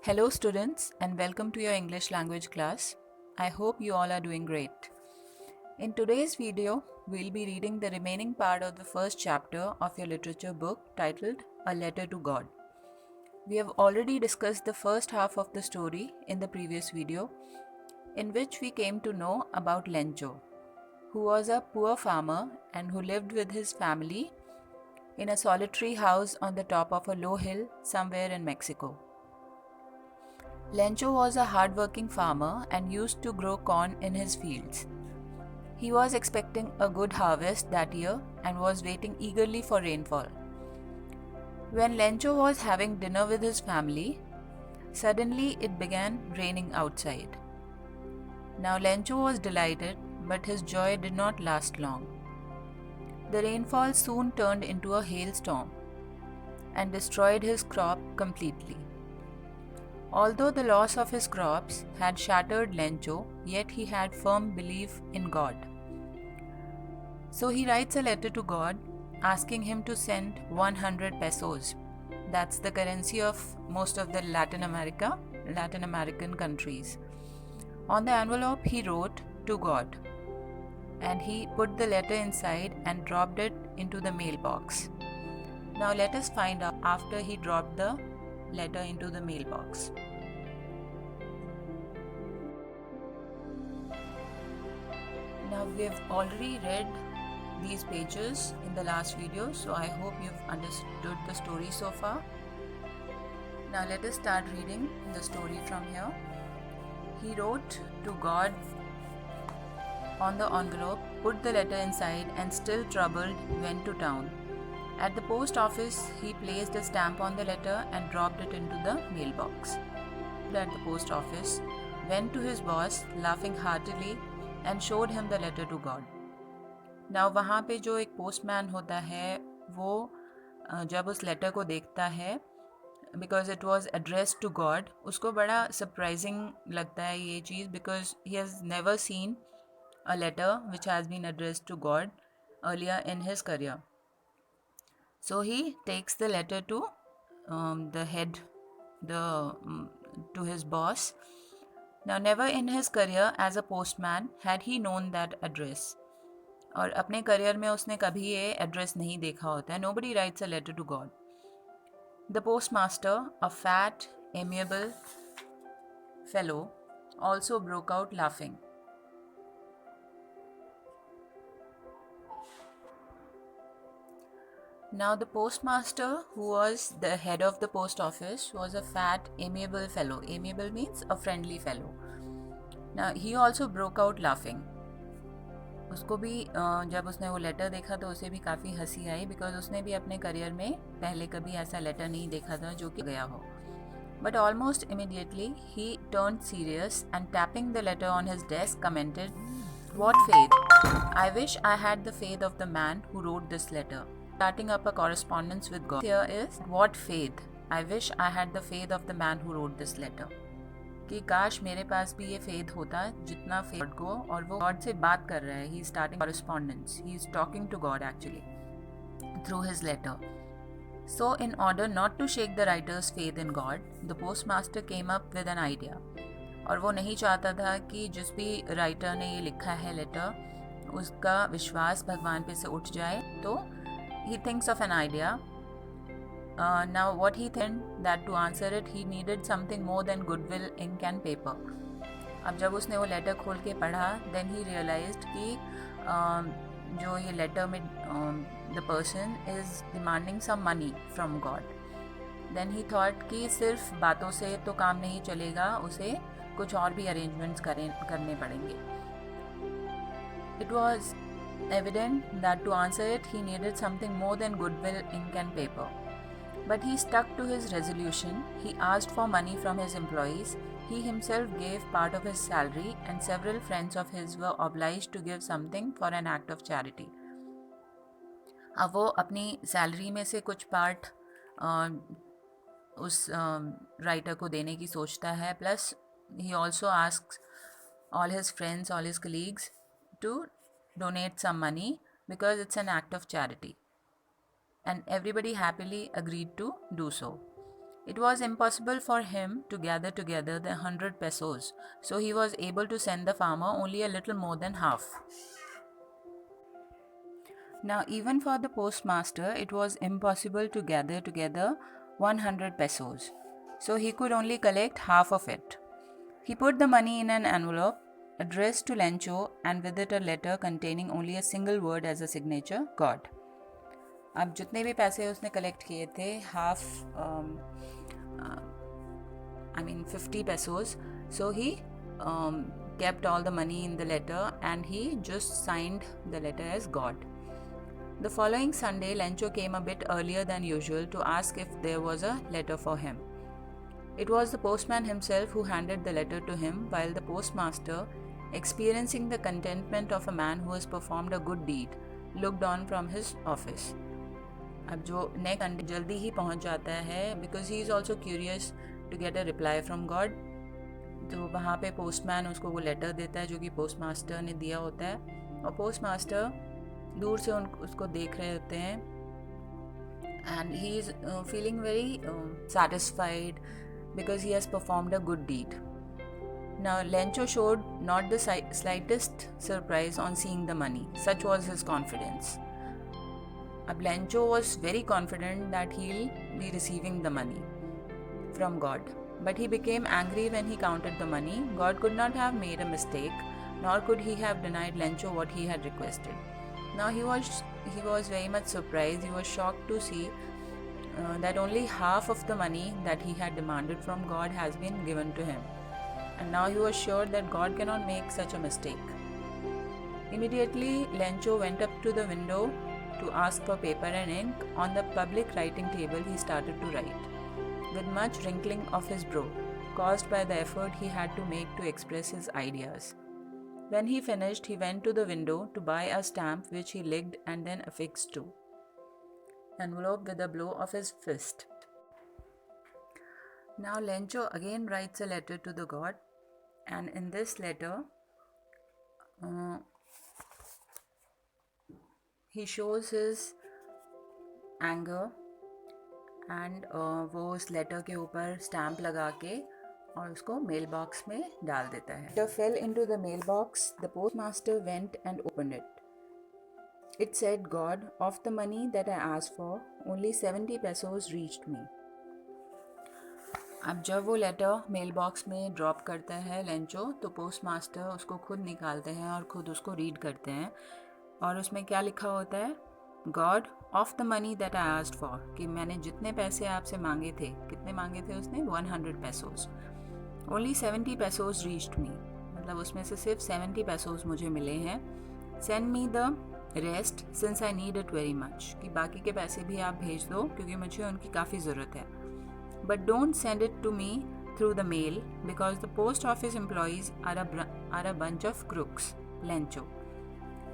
Hello, students, and welcome to your English language class. I hope you all are doing great. In today's video, we'll be reading the remaining part of the first chapter of your literature book titled A Letter to God. We have already discussed the first half of the story in the previous video, in which we came to know about Lencho, who was a poor farmer and who lived with his family in a solitary house on the top of a low hill somewhere in Mexico. Lencho was a hard-working farmer and used to grow corn in his fields. He was expecting a good harvest that year and was waiting eagerly for rainfall. When Lencho was having dinner with his family, suddenly it began raining outside. Now Lencho was delighted, but his joy did not last long. The rainfall soon turned into a hailstorm and destroyed his crop completely. Although the loss of his crops had shattered Lencho, yet he had firm belief in God. So he writes a letter to God asking him to send 100 pesos. That's the currency of most of the Latin American countries. On the envelope he wrote to God, and he put the letter inside and dropped it into the mailbox. Now let us find out after he dropped the letter into the mailbox. Now we have already read these pages in the last video, so I hope you've understood the story so far. Now let us start reading the story from here. He wrote to God on the envelope, put the letter inside, and still troubled went to town. At the post office, he placed a stamp on the letter and dropped it into the mailbox. At the post office, went to his boss, laughing heartily, and showed him the letter to God. Now वहाँ पे जो एक postman होता है वो जब उस letter को देखता है because it was addressed to God, उसको बड़ा सरप्राइजिंग लगता है ये चीज़ because he has never seen a letter which has been addressed to God earlier in his career. So he takes the letter to the head, to his boss. Now never in his career as a postman had he known that address. और अपने career में उसने कभी ये address नहीं देखा होता है. Nobody writes a letter to God. The postmaster, a fat, amiable fellow, also broke out laughing. Now the postmaster, who was the head of the post office, was a fat, amiable fellow. Amiable means a friendly fellow. Now he also broke out laughing. उसको भी जब उसने वो letter देखा तो उसे भी काफ़ी हंसी आई बिकॉज उसने भी अपने करियर में पहले कभी ऐसा लेटर नहीं देखा था जो कि गया हो. But almost immediately he turned serious and tapping the letter on his desk commented, "What faith! I wish I had the faith of the man who wrote this letter." Starting up a correspondence with God. Here is, "What faith! I wish I had the faith of the man who wrote this letter." कि काश मेरे पास भी ये faith होता जितना faith को, और वो गॉड से बात कर रहा है. He is starting correspondence, he is talking to God actually through his letter. So in order not to shake the writer's faith in God, the postmaster came up with an idea. और वो नहीं चाहता था कि जिस भी writer ने ये लिखा है लेटर उसका विश्वास भगवान पे से उठ जाए. तो he thinks of an idea. Now what he thought that to answer it he needed something more than goodwill, ink and paper. अब जब उसने वो लेटर खोल के पढ़ा then he realized कि जो ये लेटर में the person is demanding some money from God. Then he thought कि सिर्फ बातों से तो काम नहीं चलेगा, उसे कुछ और भी arrangements करने पड़ेंगे. It was evident that to answer it he needed something more than goodwill, ink and paper. But he stuck to his resolution. He asked for money from his employees. He himself gave part of his salary, and several friends of his were obliged to give something for an act of charity. अब वो अपनी salary में से कुछ part उस writer को देने की सोचता है. Plus he also asks all his friends, all his colleagues to donate some money because it's an act of charity. And everybody happily agreed to do so. It was impossible for him to gather together the 100 pesos, so he was able to send the farmer only a little more than half. Now, even for the postmaster, it was impossible to gather together 100 pesos, so he could only collect half of it. He put the money in an envelope addressed to Lencho and with it a letter containing only a single word as a signature, God. अब जितने भी पैसे उसने collect किए थे, half, I mean 50 pesos, so he kept all the money in the letter and he just signed the letter as God. The following Sunday, Lencho came a bit earlier than usual to ask if there was a letter for him. It was the postman himself who handed the letter to him, while the postmaster, experiencing the contentment of a man who has performed a good deed, looked on from his office. अब जो next Sunday जल्दी ही पहुंच जाता है because he is also curious to get a reply from God. तो वहाँ पे postman उसको वो लेटर देता है जो कि पोस्टमास्टर ने दिया होता है, और पोस्टमास्टर दूर से उसको देख रहे होते हैं and he is feeling very satisfied because he has performed a good deed. Now, Lencho showed not the slightest surprise on seeing the money. Such was his confidence. Ab Lencho was very confident that he'll be receiving the money from God. But he became angry when he counted the money. God could not have made a mistake, nor could he have denied Lencho what he had requested. Now he was very much surprised. He was shocked to see that only half of the money that he had demanded from God has been given to him. And now he was sure that God cannot make such a mistake. Immediately, Lencho went up to the window to ask for paper and ink. On the public writing table, he started to write, with much wrinkling of his brow, caused by the effort he had to make to express his ideas. When he finished, he went to the window to buy a stamp which he licked and then affixed to envelope with a blow of his fist. Now Lencho again writes a letter to the God, and in this letter he shows his anger and वो उस letter के ऊपर stamp लगा के और उसको mail box में डाल देता है. Letter fell into the mailbox. The postmaster went and opened it. It said, God, of the money that I asked for, only 70 pesos reached me. अब जब वो लेटर मेल बॉक्स में ड्रॉप करता है लेंचो, तो पोस्टमास्टर उसको खुद निकालते हैं और खुद उसको रीड करते हैं, और उसमें क्या लिखा होता है, God of the money that I asked for, कि मैंने जितने पैसे आपसे मांगे थे, कितने मांगे थे उसने, 100 pesos, ओनली 70 pesos रीच्ड मी, मतलब उसमें से सिर्फ 70 pesos मुझे मिले हैं. Send me the rest since I need it very much, कि बाकी के पैसे भी आप भेज दो क्योंकि मुझे उनकी काफ़ी ज़रूरत है. But don't send it to me through the mail because the post office employees are a bunch of crooks, Lencho.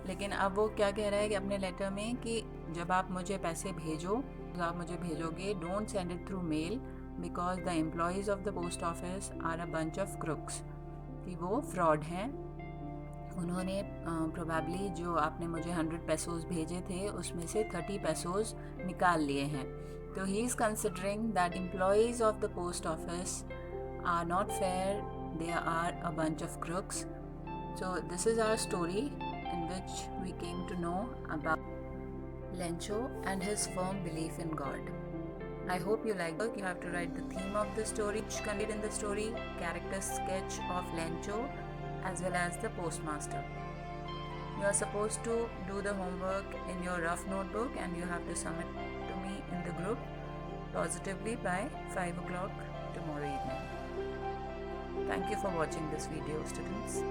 लेकिन अब वो क्या कह रहा है कि अपने लेटर में कि जब आप मुझे पैसे भेजो, तो आप मुझे भेजोगे, don't send it through mail because the employees of the post office are a bunch of crooks, कि वो फ्रॉड हैं. उन्होंने प्रोबेबली जो आपने मुझे 100 pesos भेजे थे उसमें से 30 pesos निकाल लिए हैं. तो he is considering that employees of the post office are not fair, they are a bunch of crooks. So this is our story in which we came to know about Lencho and his firm belief in God. I hope you liked it. You have to write the theme of the story, which contained in the story, character sketch of Lencho, as well as the postmaster. You are supposed to do the homework in your rough notebook and you have to submit to me in the group positively by 5 o'clock tomorrow evening. Thank you for watching this video, students.